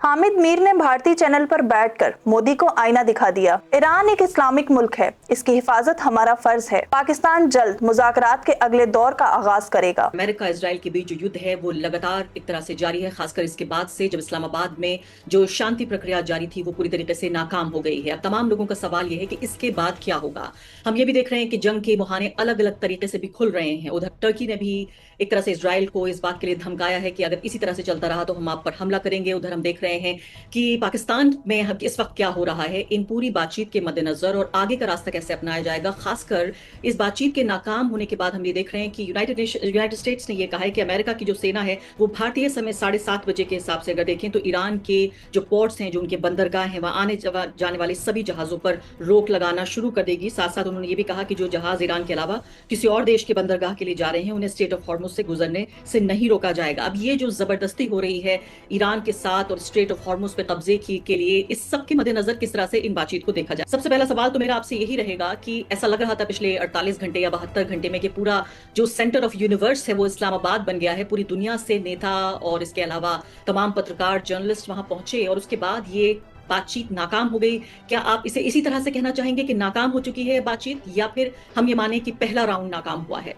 हामिद मीर ने भारतीय चैनल पर बैठकर मोदी को आईना दिखा दिया। ईरान एक इस्लामिक मुल्क है, इसकी हिफाजत हमारा फर्ज है। पाकिस्तान जल्द मुज़ाकरात के अगले दौर का आगाज करेगा। अमेरिका इजराइल के बीच जो युद्ध है वो लगातार एक तरह से जारी है, खासकर इसके बाद से जब इस्लामाबाद में जो शांति प्रक्रिया जारी थी वो पूरी तरीके से नाकाम हो गई है। अब तमाम लोगों का सवाल ये है कि इसके बाद क्या होगा। हम ये भी देख रहे हैं कि जंग के मुहाने अलग अलग तरीके से भी खुल रहे हैं। उधर टर्की ने भी एक तरह से इजराइल को इस बात के लिए धमकाया है कि अगर इसी तरह से चलता रहा तो हम आप पर हमला करेंगे। उधर हम देख रहे हैं कि पाकिस्तान में इस वक्त क्या हो रहा है। इन पूरी बातचीत के मद्देनजर और आगे का रास्ता कैसे अपनाया जाएगा, खासकर इस बातचीत के नाकाम होने के बाद हम ये देख रहे हैं कि यूनाइटेड स्टेट्स ने यह कहा है कि अमेरिका की जो सेना है वो भारतीय समय 7:30 बजे के हिसाब से अगर देखें तो ईरान के जो पोर्ट्स हैं, जो उनके बंदरगाह हैं, वहां आने जाने वाले सभी जहाजों पर रोक लगाना शुरू कर देगी। साथ साथ उन्होंने ये भी कहा कि जो जहाज ईरान के अलावा किसी और देश के बंदरगाह के लिए जा रहे हैं उन्हें स्ट्रेट ऑफ हॉर्मुज से गुजरने से नहीं रोका जाएगा। अब ये जो जबरदस्ती हो रही है ईरान के साथ और स्ट्रेट ऑफ हॉर्मुज पे कब्जे के लिए, इस सब के मद्देनजर किस तरह से इन बातचीत को देखा जाए। सबसे पहला सवाल तो मेरा आपसे यही रहेगा कि ऐसा लग रहा था पिछले 48 घंटे या 72 घंटे में कि पूरा जो सेंटर ऑफ यूनिवर्स है वो इस्लामाबाद बन गया है। पूरी दुनिया से नेता और इसके अलावा तमाम पत्रकार, जर्नलिस्ट वहां पहुंचे और उसके बाद ये बातचीत नाकाम हो गई। क्या आप इसे इसी तरह से कहना चाहेंगे कि नाकाम हो चुकी है बातचीत, या फिर हम ये माने कि पहला राउंड नाकाम हुआ है?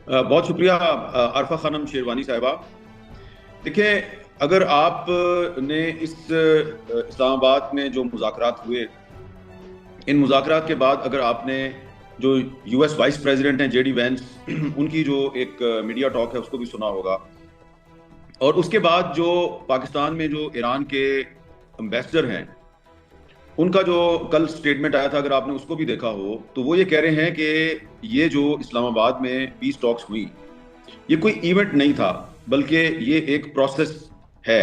बहुत शुक्रिया आरफा खानम शेरवानी साहिबा। देखिए, अगर आपने इस इस्लामाबाद में जो मुज़ाकरात हुए, इन मुज़ाकरात के बाद अगर आपने जो यूएस वाइस प्रेसिडेंट हैं जेडी वेंस, उनकी जो एक मीडिया टॉक है उसको भी सुना होगा, और उसके बाद जो पाकिस्तान में जो ईरान के एम्बेसडर हैं उनका जो कल स्टेटमेंट आया था, अगर आपने उसको भी देखा हो तो वो ये कह रहे हैं कि ये जो इस्लामाबाद में पीस टॉक्स हुई ये कोई इवेंट नहीं था, बल्कि ये एक प्रोसेस है।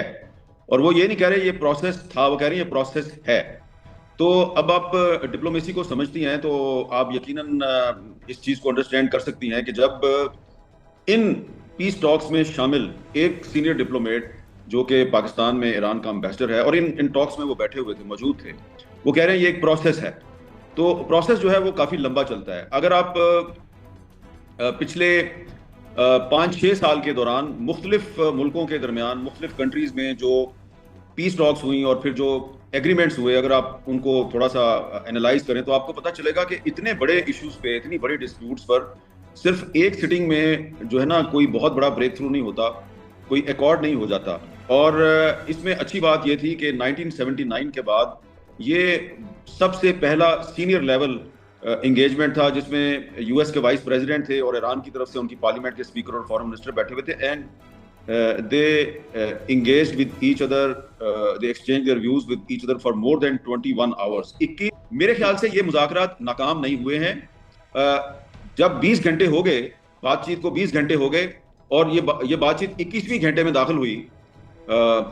और वो ये नहीं कह रहे ये प्रोसेस था, वो कह रहे हैं ये प्रोसेस है। तो अब आप डिप्लोमेसी को समझती हैं तो आप यकीनन इस चीज़ को अंडरस्टैंड कर सकती हैं कि जब इन पीस टॉक्स में शामिल एक सीनियर डिप्लोमेट जो कि पाकिस्तान में ईरान का एम्बेसडर है और इन टॉक्स में वो बैठे हुए थे, मौजूद थे, वो कह रहे हैं ये एक प्रोसेस है। तो प्रोसेस जो है वो काफ़ी लंबा चलता है। अगर आप पिछले 5-6 साल के दौरान मुख्तलिफ मुल्कों के दरमियान, मुख्तलिफ कंट्रीज़ में जो पीस टॉक्स हुई और फिर जो एग्रीमेंट्स हुए, अगर आप उनको थोड़ा सा एनालाइज करें तो आपको पता चलेगा कि इतने बड़े इश्यूज पे, इतनी बड़ी डिस्प्यूट्स पर सिर्फ एक सिटिंग में जो है ना कोई बहुत बड़ा ब्रेक थ्रू नहीं होता, कोई एकॉर्ड नहीं हो जाता। और इसमें अच्छी बात ये थी कि 1979 के बाद ये सबसे पहला सीनियर लेवल इंगेजमेंट था जिसमें यूएस के वाइस प्रेसिडेंट थे और ईरान की तरफ से उनकी पार्लियामेंट के स्पीकर और फॉरेन मिनिस्टर बैठे हुए थे, and they engaged with each other, they exchanged their views with each other for more than 21 hours। 21 मेरे ख्याल से ये मुज़ाकरात नाकाम नहीं हुए हैं। जब 20 घंटे हो गए, बातचीत को 20 घंटे हो गए और ये बातचीत 21वें घंटे में दाखिल हुई,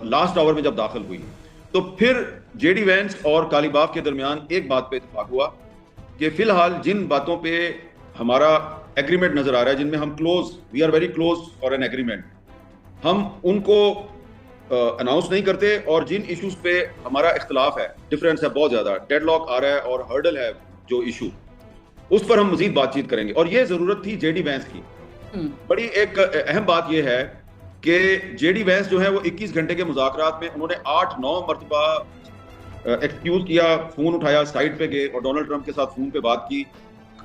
लास्ट आवर में जब दाखिल हुई, तो फिर जेडी वेंस और कालीबाफ के दरमियान एक बात पे इत्तेफाक हुआ कि फिलहाल जिन बातों पे हमारा एग्रीमेंट नजर आ रहा है, जिनमें हम we are very close for an agreement, हम उनको अनाउंस नहीं करते, और जिन इश्यूज पे हमारा इख्तलाफ है, डिफरेंस है, बहुत ज्यादा डेडलॉक आ रहा है और हर्डल है जो इशू, उस पर हम मजीद बातचीत करेंगे। और ये जरूरत थी जेडी वेंस की। बड़ी एक अहम बात यह है कि जेडी वेंस जो है वो 21 घंटे के मुज़ाकरात में उन्होंने 8-9 मरतबा एक्सक्यूज किया, फोन उठाया, साइड पे गए और डोनाल्ड ट्रंप के साथ फोन पे बात की।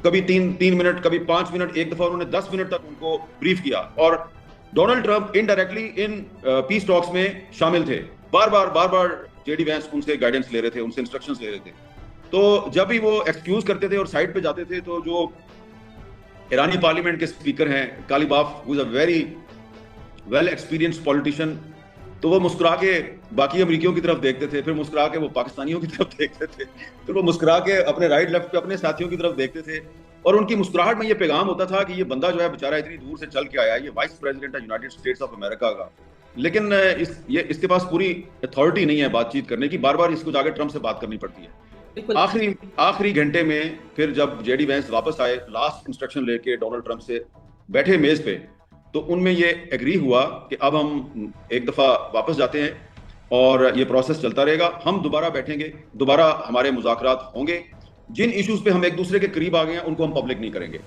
कभी 3 मिनट, कभी 5 मिनट, एक दफा उन्होंने 10 मिनट तक उनको ब्रीफ किया। और Donald Trump indirectly in peace talks में शामिल थे। बार बार जेडी वेंस उनसे गाइडेंस ले रहे थे, उनसे इंस्ट्रक्शंस ले रहे थे। तो जब भी वो एक्सक्यूज करते थे और साइड पे जाते थे तो जो ईरानी पार्लियामेंट के स्पीकर हैं Ghalibaf, who is a very well experienced politician, तो वो मुस्कुरा के बाकी अमरीकियों की तरफ देखते थे, फिर मुस्कुरा के वो पाकिस्तानियों की तरफ देखते थे, फिर वो मुस्कुरा के अपने राइट लेफ्ट पे अपने साथियों की तरफ देखते थे। और उनकी मुस्कुराहट में ये पैगाम होता था कि ये बंदा जो है बेचारा इतनी दूर से चल के आया है, ये वाइस प्रेसिडेंट है यूनाइटेड स्टेट्स ऑफ अमेरिका का, लेकिन इसके पास पूरी अथॉरिटी नहीं है बातचीत करने की, बार बार इसको जाकर ट्रंप से बात करनी पड़ती है। आखिरी घंटे में फिर जब जेडी वेंस वापस आए लास्ट इंस्ट्रक्शन लेके डोनाल्ड ट्रंप से, बैठे मेज पे, तो उनमें ये एग्री हुआ कि अब हम एक दफा वापस जाते हैं और ये प्रोसेस चलता रहेगा, हम दोबारा बैठेंगे, दोबारा हमारे मुज़ाकरात होंगे। जिन इश्यूज पे हम एक दूसरे के करीब आ गए हैं उनको हम पब्लिक नहीं करेंगे,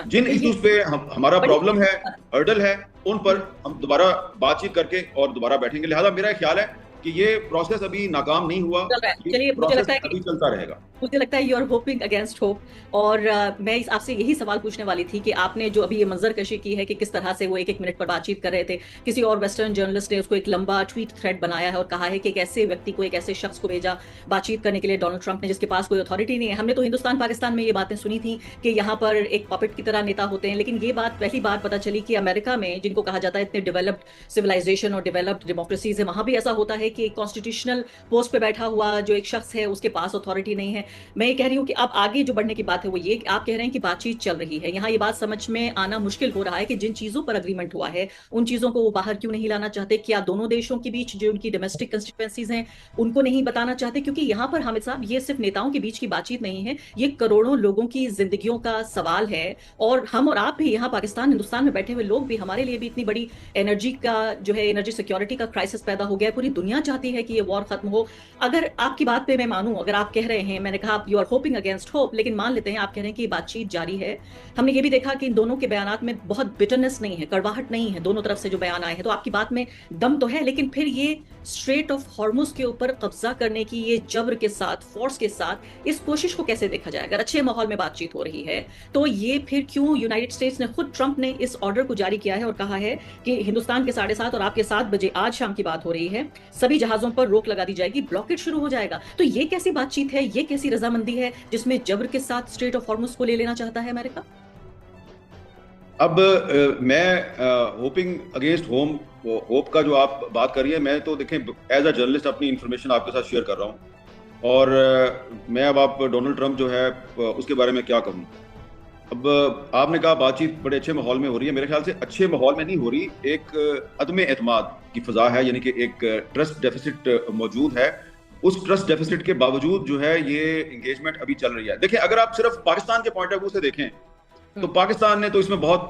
जिन इश्यूज पे हमारा प्रॉब्लम है, हर्डल है, उन पर हम दोबारा बातचीत करके और दोबारा बैठेंगे। लिहाजा मेरा ख्याल है कि ये प्रोसेस अभी नाकाम नहीं हुआ, चल रहा है। ये चलिए, मुझे प्रोसेस लगता है अभी चलता रहेगा। मुझे लगता है you are hoping against hope. और मैं आपसे यही सवाल पूछने वाली थी कि आपने जो अभी ये मंजरकशी की है कि किस तरह से वो एक एक मिनट पर बातचीत कर रहे थे, किसी और वेस्टर्न जर्नलिस्ट ने उसको एक लंबा ट्वीट थ्रेड बनाया है और कहा है कि एक ऐसे व्यक्ति को, एक ऐसे शख्स को भेजा बातचीत करने के लिए डोनाल्ड ट्रंप ने जिसके पास कोई अथॉरिटी नहीं है। हमने तो हिंदुस्तान पाकिस्तान में ये बातें सुनी थी कि यहाँ पर एक पॉपेट की तरह नेता होते हैं, लेकिन ये बात पहली बार पता चली कि अमेरिका में, जिनको कहा जाता है इतने डेवलप्ड सिविलाइजेशन और डेवलप्ड डेमोक्रेसीज है, वहां भी ऐसा होता है कि कॉन्स्टिट्यूशनल पोस्ट पे बैठा हुआ जो एक शख्स है उसके पास अथॉरिटी नहीं है। मैं ये कह रही हूँ कि अब आगे जो बढ़ने की बात है वो ये, आप कह रहे हैं कि बातचीत चल रही है। यहाँ ये बात समझ में आना मुश्किल हो रहा है कि जिन चीजों पर अग्रीमेंट हुआ है उन चीजों को वो बाहर क्यों नहीं लाना चाहते। क्या दोनों देशों के बीच जो उनकी डोमेस्टिक कंस्टिट्यूएंसीज हैं उनको नहीं बताना चाहते? क्योंकि यहाँ पर हामिद साहब, ये सिर्फ नेताओं के बीच की बातचीत नहीं है, ये करोड़ों लोगों की जिंदगियों का सवाल है। और हम और आप भी यहाँ पाकिस्तान, हिंदुस्तान में बैठे हुए लोग भी, हमारे लिए भी इतनी बड़ी एनर्जी का जो है, एनर्जी सिक्योरिटी का क्राइसिस पैदा हो गया है। पूरी दुनिया चाहती है कि ये वॉर खत्म हो। अगर आपकी बात पे मैं मानूं, अगर आप कह रहे हैं, मैंने कहा you are hoping against hope, लेकिन मान लेते हैं आप कह रहे हैं कि बातचीत जारी है। हमने ये भी देखा कि इन दोनों के बयानात में बहुत बिटरनेस नहीं है, कड़वाहट नहीं है, दोनों तरफ से जो बयान आए हैं, तो आपकी बात में दम तो है। लेकिन फिर ये स्ट्रेट ऑफ हॉर्मुज के ऊपर कब्जा करने की ये जबर के साथ, फोर्स के साथ इस कोशिश को कैसे देखा जाए? अगर अच्छे माहौल में बातचीत हो रही है तो ये फिर क्यों यूनाइटेड स्टेट्स ने, खुद ट्रंप ने इस ऑर्डर को जारी किया है और कहा है कि हिंदुस्तान के 7:30 और आपके 7 बजे, आज शाम की बात हो रही है, सभी जहाजों पर रोक लगा दी जाएगी, ब्लॉकेट शुरू हो जाएगा। तो ये कैसी बातचीत है, ये कैसी रजामंदी है जिसमें जबर के साथ स्ट्रेट ऑफ हॉर्मुज को ले लेना चाहता है अमेरिका? अब मैं होपिंग अगेंस्ट होप का जो आप बात कर रही है, मैं तो देखें एज अ जर्नलिस्ट अपनी इंफॉर्मेशन आपके साथ शेयर कर रहा हूँ। और मैं अब आप डोनाल्ड ट्रंप जो है उसके बारे में क्या कहूँ। अब आपने कहा बातचीत बड़े अच्छे माहौल में हो रही है, मेरे ख्याल से अच्छे माहौल में नहीं हो रही, एक अदम एतमाद की फजा है, यानी कि एक ट्रस्ट डेफिसिट मौजूद है। उस ट्रस्ट डेफिसिट के बावजूद जो है ये एंगेजमेंट अभी चल रही है। देखिए, अगर आप सिर्फ पाकिस्तान के पॉइंट ऑफ व्यू से देखें तो पाकिस्तान ने तो इसमें बहुत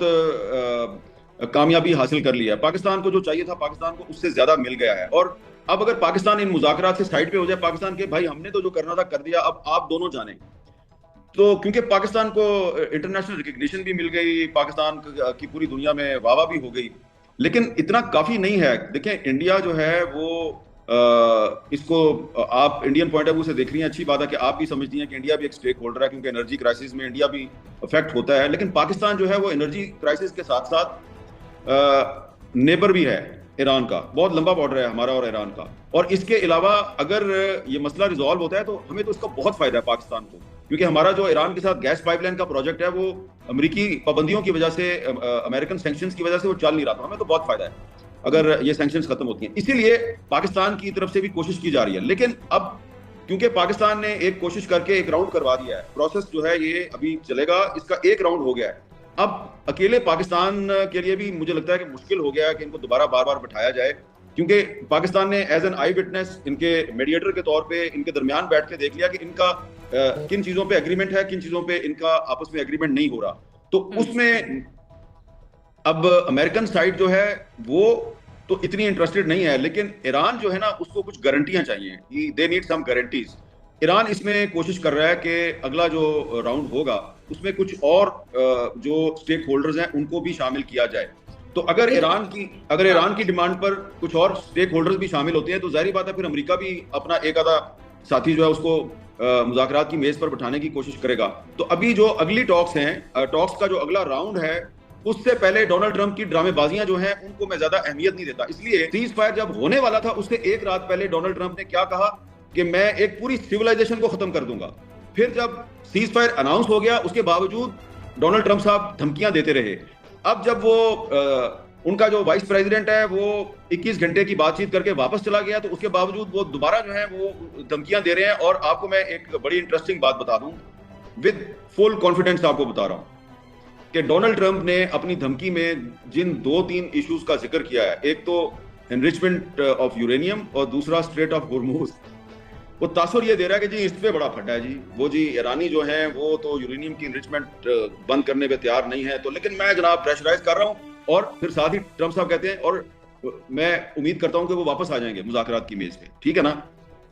कामयाबी हासिल कर लिया है। पाकिस्तान को जो चाहिए था, पाकिस्तान को उससे ज्यादा मिल गया है। और अब अगर पाकिस्तान इन मुज़ाकरात से साइड पे हो जाए, पाकिस्तान के भाई हमने तो जो करना था कर दिया, अब आप दोनों जाने, तो क्योंकि पाकिस्तान को इंटरनेशनल रिकग्निशन भी मिल गई, पाकिस्तान की पूरी दुनिया में वाह भी हो गई, लेकिन इतना काफी नहीं है। देखें, इंडिया जो है वो इसको आप इंडियन पॉइंट ऑफ व्यू से देख रही हैं, अच्छी बात है कि आप भी समझती हैं कि इंडिया भी एक स्टेक होल्डर है, क्योंकि एनर्जी क्राइसिस में इंडिया भी अफेक्ट होता है। लेकिन पाकिस्तान जो है वो एनर्जी क्राइसिस के साथ साथ नेबर भी है ईरान का, बहुत लंबा बॉर्डर है हमारा और ईरान का। और इसके अलावा अगर ये मसला रिजॉल्व होता है तो हमें तो इसका बहुत फायदा है पाकिस्तान को, क्योंकि हमारा जो ईरान के साथ गैस पाइपलाइन का प्रोजेक्ट है वो अमेरिकी पाबंदियों की वजह से, अमेरिकन सैंक्शंस की वजह से वो चल नहीं रहा था। हमें तो बहुत फायदा है अगर ये सैंक्शंस खत्म होती हैं। इसीलिए पाकिस्तान की तरफ से भी कोशिश की जा रही है। लेकिन अब क्योंकि पाकिस्तान ने एक कोशिश करके एक राउंड करवा दिया है, प्रोसेस जो है ये अभी चलेगा, इसका एक राउंड हो गया है। अब अकेले पाकिस्तान के लिए भी मुझे लगता है कि मुश्किल हो गया है कि इनको दोबारा बार बार बिठाया जाए, क्योंकि पाकिस्तान ने एज एन आई विटनेस, इनके मीडिएटर के तौर पे इनके दरमियान बैठ के देख लिया कि इनका किन चीजों पे एग्रीमेंट है, किन चीजों पे इनका आपस में एग्रीमेंट नहीं हो रहा। तो उसमें अब अमेरिकन साइड जो है वो तो इतनी इंटरेस्टेड नहीं है, लेकिन ईरान जो है ना, उसको कुछ गारंटियां चाहिए, they need some guarantees. Iran इसमें कोशिश कर रहा है कि अगला जो राउंड होगा उसमें कुछ और जो स्टेक होल्डर्स हैं उनको भी शामिल किया जाए। तो अगर ईरान की डिमांड पर कुछ और स्टेक होल्डर्स भी शामिल होते हैं तो जाहिर बात है फिर अमेरिका भी अपना एक आधा साथी जो है उसको मुज़ाकरात की मेज पर बिठाने की कोशिश करेगा। तो अभी जो अगली टॉक्स हैं, टॉक्स का जो अगला राउंड है, उससे पहले डोनाल्ड ट्रंप की ड्रामेबाजियां जो हैं उनको मैं ज्यादा अहमियत नहीं देता। इसलिए सीज फायर जब होने वाला था उससे एक रात पहले डोनाल्ड ट्रंप ने क्या कहा कि मैं एक पूरी सिविलाइजेशन को खत्म कर दूंगा। फिर जब सीज फायर अनाउंस हो गया उसके बावजूद डोनाल्ड ट्रंप साहब धमकियां देते रहे। अब जब वो उनका जो वाइस प्रेसिडेंट है वो 21 घंटे की बातचीत करके वापस चला गया, तो उसके बावजूद वो दोबारा जो है वो धमकियां दे रहे हैं। और आपको मैं एक बड़ी इंटरेस्टिंग बात बता दूं, विद फुल कॉन्फिडेंस आपको बता रहा हूं कि डोनाल्ड ट्रंप ने अपनी धमकी में जिन 2-3 इश्यूज का जिक्र किया है, एक तो एनरिचमेंट ऑफ यूरेनियम और दूसरा स्ट्रेट ऑफ होर्मुज, वो तासुर ये दे रहा है कि जी इस पे बड़ा फटा है जी, वो जी ईरानी जो हैं वो तो यूरेनियम की एनरिचमेंट बंद करने पे तैयार नहीं है। तो लेकिन मैं जनाब प्रेशराइज कर रहा हूं। और फिर साथ ही ट्रंप साहब कहते हैं, और मैं उम्मीद करता हूं कि वो वापस आ जाएंगे मुज़ाकरात की मेज पे, ठीक है ना।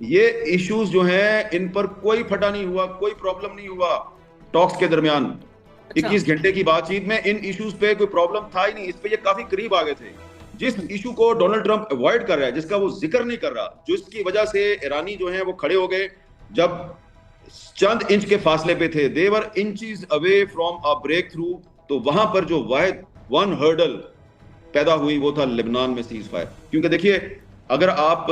ये इश्यूज जो हैं इन पर कोई फटा नहीं हुआ, कोई प्रॉब्लम नहीं हुआ टॉक्स के दरमियान। 21 घंटे की बातचीत में इन इश्यूज पे कोई प्रॉब्लम था ही नहीं, इस पे ये काफी करीब आ गए थे। जिस इशू को डोनाल्ड ट्रंप अवॉइड कर रहा है, जिसका वो जिक्र नहीं कर रहा, जिसकी वजह से ईरानी जो हैं वो खड़े हो गए जब चंद इंच के फासले पे थे, they were inches away from a breakthrough. तो वहां पर जो वाहिद वन हर्डल पैदा हुई वो था लेबनान में सीज फायर। क्योंकि देखिए, अगर आप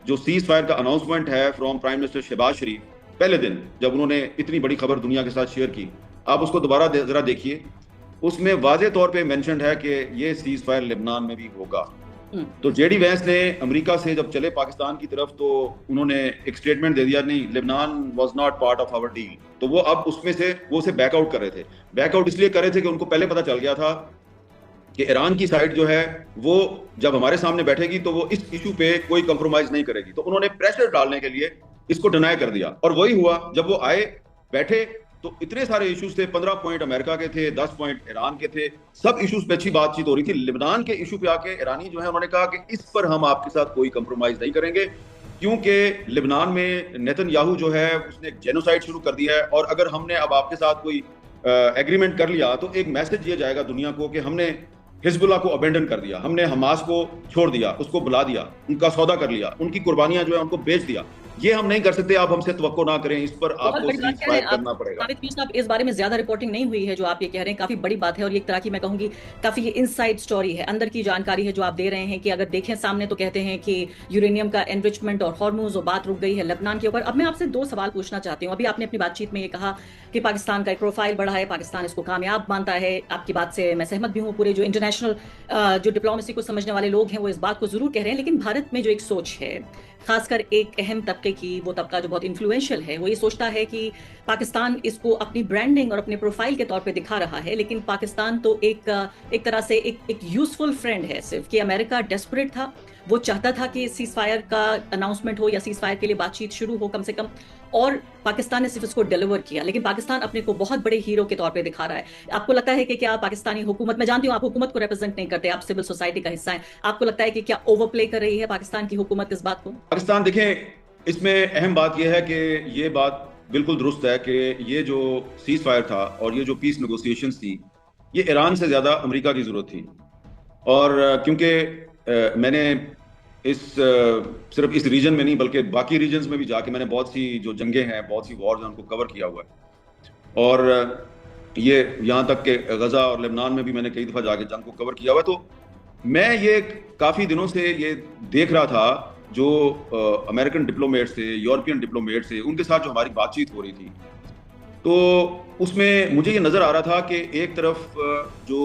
जो सीज फायर का अनाउंसमेंट है फ्रॉम प्राइम मिनिस्टर शहबाज शरीफ पहले दिन जब उन्होंने इतनी बड़ी खबर दुनिया के साथ शेयर की, आप उसको दोबारा जरा देखिए, उसमें वाजे तौर पे मेंशन्ड है कि ये सीज फायर लेबनान में भी होगा। तो जेडी वैंस ने अमेरिका से जब चले पाकिस्तान की तरफ तो उन्होंने एक स्टेटमेंट दे दिया, नहीं, Lebanon was not part of our deal. तो वो अब उसमें से वो उसे बैकआउट कर रहे थे। बैकआउट इसलिए कर रहे थे कि उनको पहले पता चल गया था कि ईरान की साइड जो है वो जब हमारे सामने बैठेगी तो वो इस इशू पे कोई कंप्रोमाइज नहीं करेगी। तो उन्होंने प्रेशर डालने के लिए इसको डिनाई कर दिया, और वही हुआ। जब वो आए बैठे तो इतने सारे इश्यूज थे, 15 पॉइंट अमेरिका के थे, 10 पॉइंट ईरान के थे, सब इश्यूज पे अच्छी बातचीत हो रही थी। लेबनान के इशू पे आके ईरानी जो है उन्होंने कहा कि इस पर हम आपके साथ कोई कंप्रोमाइज नहीं करेंगे, क्योंकि लेबनान में नेतन्याहू जो है उसने एक जेनोसाइड शुरू कर दिया है, और अगर हमने अब आपके साथ कोई एग्रीमेंट कर लिया तो एक मैसेज ये जाएगा दुनिया को कि हमने हिजबुल्लाह को अबेंडन कर दिया, हमने हमास को छोड़ दिया, उसको बुला दिया, उनका सौदा कर लिया, उनकी कुर्बानियां जो है उनको बेच दिया। ये हम नहीं कर सकते, आप हमसे तवक्को ना करें, इस पर आपको सीज फायर करना पड़ेगा। इस बारे में ज्यादा रिपोर्टिंग नहीं हुई है जो आप ये कह रहे हैं, काफी बड़ी बात है, और ये एक तरह की मैं कहूंगी काफी ये इनसाइड स्टोरी है, अंदर की जानकारी है जो आप दे रहे हैं कि अगर देखें सामने तो कहते हैं कि यूरेनियम का एनरिचमेंट और हॉर्मोज और बात रुक गई है लेबनान के ऊपर। अब मैं आपसे 2 सवाल पूछना चाहती हूँ। अभी आपने अपनी बातचीत में ये कहा कि पाकिस्तान का एक प्रोफाइल बढ़ा है, पाकिस्तान इसको कामयाब मानता है, आपकी बात से मैं सहमत भी हूँ। पूरे जो इंटरनेशनल जो डिप्लोमेसी को समझने वाले लोग हैं वो इस बात को जरूर कह रहे हैं, लेकिन भारत में जो एक सोच है, खासकर एक अहम तबके की, वो तबका जो बहुत इन्फ्लुएंशियल है, वो ये सोचता है कि पाकिस्तान इसको अपनी ब्रांडिंग और अपने प्रोफाइल के तौर पे दिखा रहा है, लेकिन पाकिस्तान तो एक तरह से एक यूजफुल फ्रेंड है सिर्फ, कि अमेरिका डेस्परेट था, वो चाहता था कि सीज फायर का अनाउंसमेंट हो या सीज फायर के लिए बातचीत शुरू हो कम से कम, और पाकिस्तान ने सिर्फ इसको डिलीवर किया। लेकिन पाकिस्तान अपने को बहुत बड़े हीरो के तौर पे दिखा रहा है। आपको लगता है कि क्या पाकिस्तानी हुकूमत, मैं जानती हूँ आप हुकूमत को रिप्रेजेंट नहीं करते, आप सिविल सोसाइटी का हिस्सा हैं, आपको लगता है कि क्या ओवरप्ले कर रही है पाकिस्तान की हुकूमत इस बात को? पाकिस्तान, देखें, इसमें अहम बात यह है कि ये बात बिल्कुल दुरुस्त है कि ये जो सीज फायर था और ये जो पीस नेगोशिएशंस थी, ये ईरान से ज्यादा अमेरिका की जरूरत थी। और क्योंकि मैंने सिर्फ इस रीजन में नहीं बल्कि बाकी रीजन्स में भी जाके मैंने बहुत सी जो जंगें हैं, बहुत सी वॉर्स हैं, उनको कवर किया हुआ है। और ये यहाँ तक कि गजा और लेबनान में भी मैंने कई दफ़ा जाके जंग को कवर किया हुआ है। तो मैं ये काफ़ी दिनों से ये देख रहा था जो अमेरिकन डिप्लोमेट्स थे, यूरोपियन डिप्लोमेट्स थे, उनके साथ जो हमारी बातचीत हो रही थी, तो उसमें मुझे ये नज़र आ रहा था कि एक तरफ जो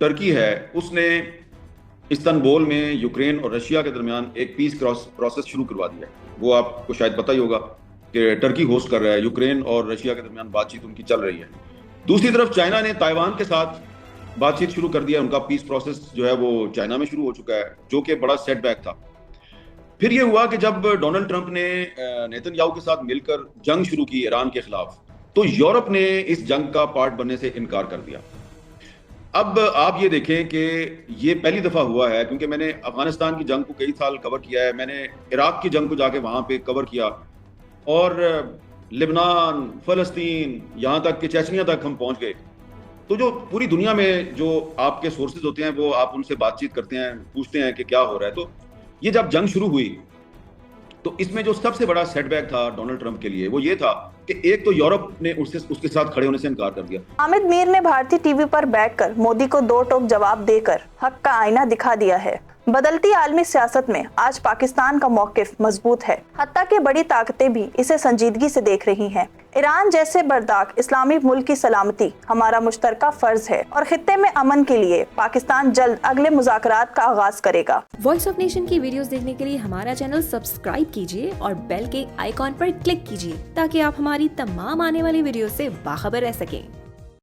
टर्की है उसने इस्तांबुल में यूक्रेन और रशिया के दरमियान एक पीस प्रोसेस शुरू करवा दिया। वो आपको शायद पता ही होगा कि टर्की होस्ट कर रहा है, यूक्रेन और रशिया के दरमियान बातचीत उनकी चल रही है। दूसरी तरफ चाइना ने ताइवान के साथ बातचीत शुरू कर दिया, उनका पीस प्रोसेस जो है वो चाइना में शुरू हो चुका है, जो कि बड़ा सेटबैक था। फिर ये हुआ कि जब डोनाल्ड ट्रंप ने नेतन्याहू के साथ मिलकर जंग शुरू की ईरान के खिलाफ, तो यूरोप ने इस जंग का पार्ट बनने से इनकार कर दिया। अब आप ये देखें कि ये पहली दफा हुआ है, क्योंकि मैंने अफगानिस्तान की जंग को कई साल कवर किया है, मैंने इराक की जंग को जाके वहां पे कवर किया, और लेबनान, फलस्तीन, यहाँ तक कि चेचनिया तक हम पहुंच गए। तो जो पूरी दुनिया में जो आपके सोर्सेज होते हैं वो आप उनसे बातचीत करते हैं, पूछते हैं कि क्या हो रहा है। तो ये जब जंग शुरू हुई तो इसमें जो सबसे बड़ा सेटबैक था डोनाल्ड ट्रंप के लिए वो ये था कि एक तो यूरोप ने उसके साथ खड़े होने से इनकार कर दिया। हामिद मीर ने भारतीय टीवी पर बैठकर मोदी को 2 टोक जवाब देकर हक का आईना दिखा दिया है। बदलती आलमी सियासत में आज पाकिस्तान का मौकिफ मजबूत है, हत्ता कि बड़ी ताकतें भी इसे संजीदगी से देख रही हैं। ईरान जैसे बर्दाक इस्लामी मुल्क की सलामती हमारा मुश्तरका फर्ज है और खित्ते में अमन के लिए पाकिस्तान जल्द अगले मुज़ाकरात का आगाज करेगा। वॉइस ऑफ नेशन की वीडियोस देखने के लिए हमारा चैनल सब्सक्राइब कीजिए और बेल के आइकॉन पर क्लिक कीजिए ताकि आप हमारी तमाम आने वाली वीडियो से बाखबर रह सकें।